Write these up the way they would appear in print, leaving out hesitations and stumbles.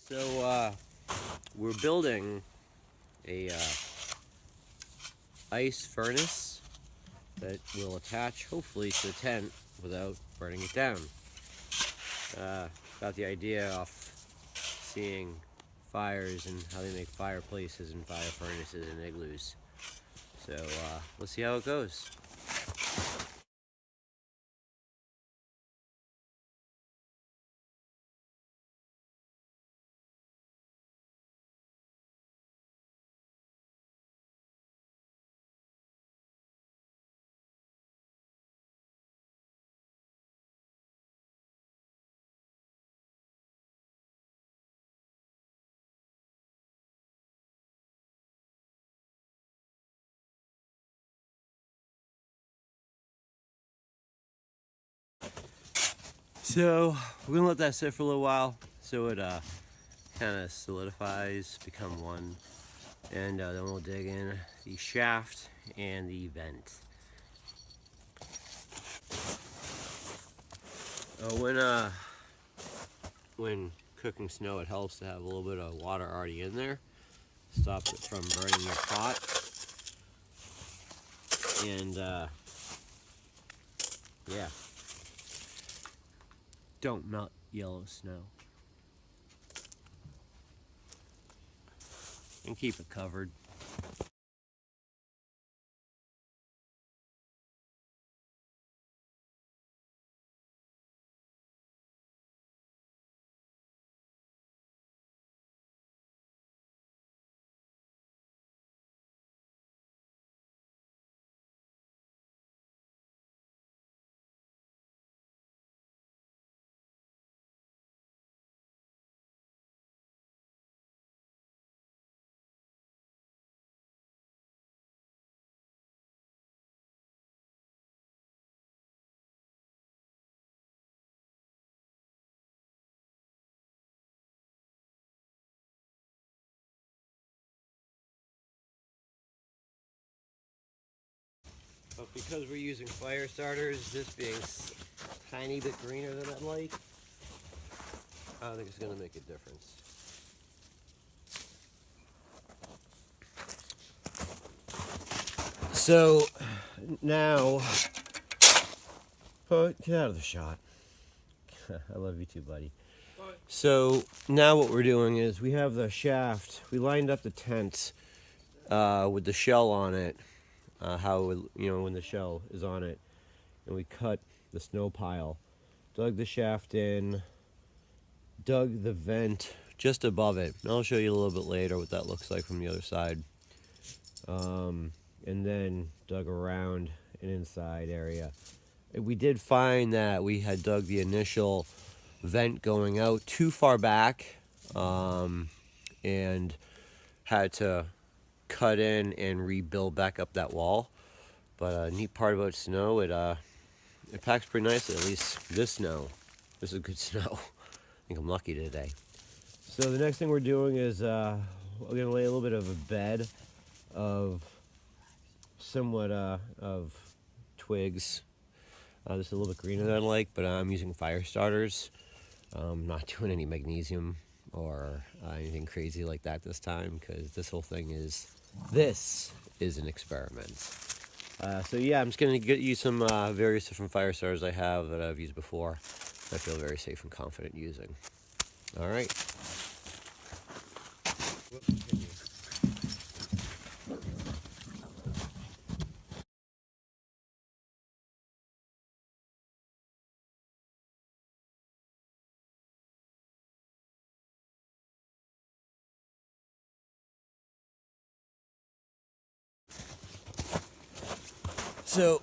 So we're building a ice furnace that will attach hopefully to the tent without burning it down. Got the idea off seeing fires and how they make fireplaces and fire furnaces and igloos. So let's see how it goes. So we're gonna let that sit for a little while so it kind of solidifies, become one, and then we'll dig in the shaft and the vent. When cooking snow, it helps to have a little bit of water already in there. Stops it from burning your pot, and yeah, don't melt yellow snow. And keep it covered. But because we're using fire starters, this being a tiny bit greener than I'd like, I don't think it's going to make a difference. So now, get out of the shot. I love you too, buddy. So now what we're doing is we have the shaft. We lined up the tent with the shell on it. How it, when the shell is on it, and we cut the snow pile, dug the shaft in, dug the vent just above it. And I'll show you a little bit later what that looks like from the other side. And then dug around an inside area. We did find that we had dug the initial vent going out too far back, and had to cut in and rebuild back up that wall. But a neat part about snow, it packs pretty nicely. At least this snow. This is good snow. I think I'm lucky today. So the next thing we're doing is we're gonna lay a little bit of a bed of somewhat of twigs. This is a little bit greener than I like, but I'm using fire starters. Not doing any magnesium or anything crazy like that this time, because this whole thing is an experiment. So yeah, I'm just gonna get you some various different fire starters I have that I've used before. I feel very safe and confident using. All right. So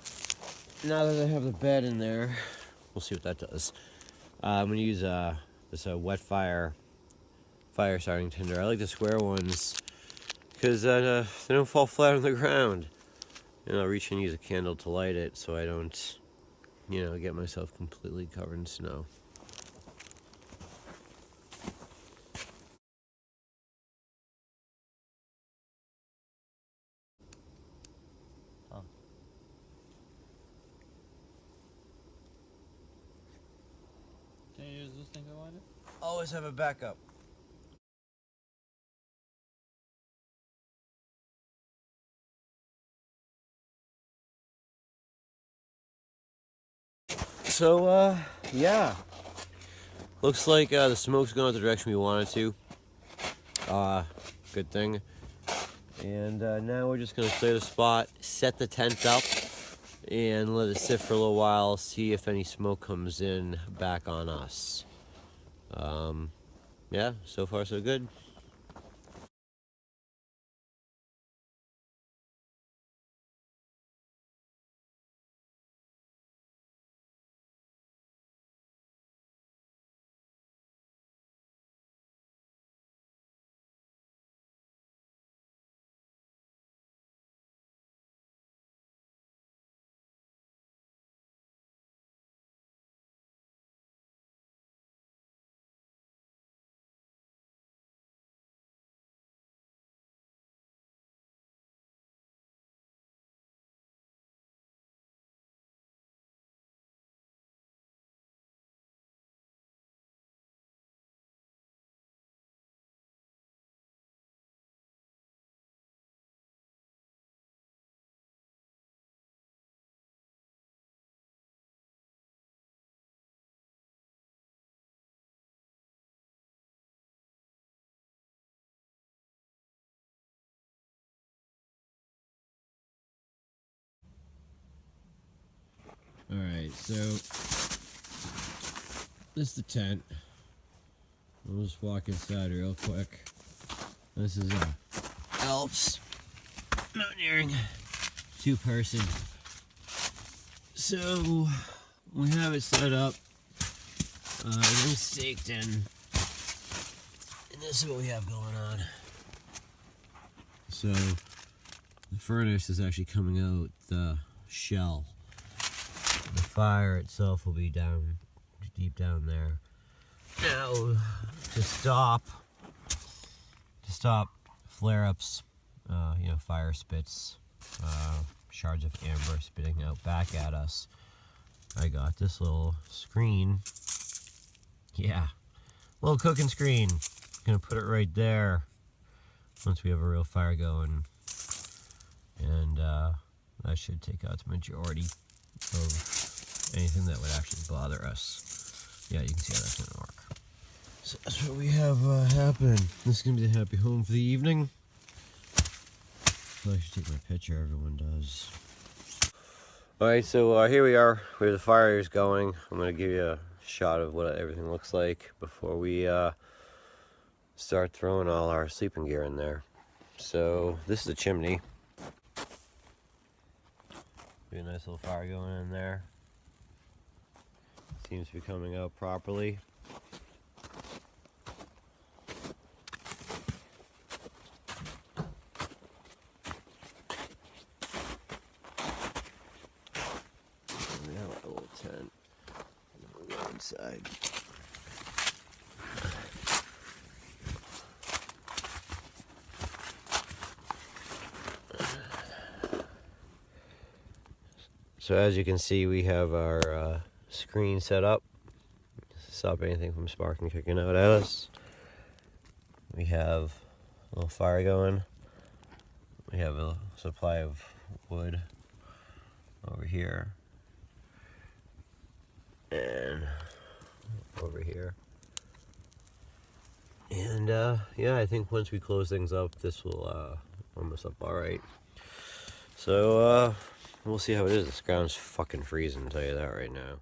now that I have the bed in there, we'll see what that does. I'm gonna use this wet fire starting tinder. I like the square ones because they don't fall flat on the ground. And I'll reach and use a candle to light it so I don't, get myself completely covered in snow. Oh. Can you use this thing to light it? Always have a backup. So, yeah. Looks like the smoke's going the direction we want it to. Good thing. And now we're just going to clear the spot, set the tent up, and let it sit for a little while, see if any smoke comes in back on us. Yeah, so far so good. Alright, so this is the tent. We'll just walk inside real quick. This is Alps mountaineering 2-person. So we have it set up. Everything's staked in. And this is what we have going on. So the furnace is actually coming out the shell. The fire itself will be down deep down there. Now, to stop flare-ups, fire spits, shards of amber spitting out back at us, I got this little screen. Yeah, little cooking screen. Gonna put it right there once we have a real fire going, and that should take out the majority of anything that would actually bother us. Yeah, you can see how that's gonna work. So that's what we have happen. This is gonna be the happy home for the evening. I should take my picture, everyone does. Alright, so here we are where the fire is going. I'm gonna give you a shot of what everything looks like before we start throwing all our sleeping gear in there. So this is the chimney. Be a nice little fire going in there. Seems to be coming out properly. We have a little tent. We'll go inside. So as you can see, we have our screen set up to stop anything from sparking kicking out at us. We have a little fire going. We have a supply of wood over here and over here. And yeah, I think once we close things up, this will warm us up all right. So we'll see how it is. This ground's fucking freezing, I'll tell you that right now.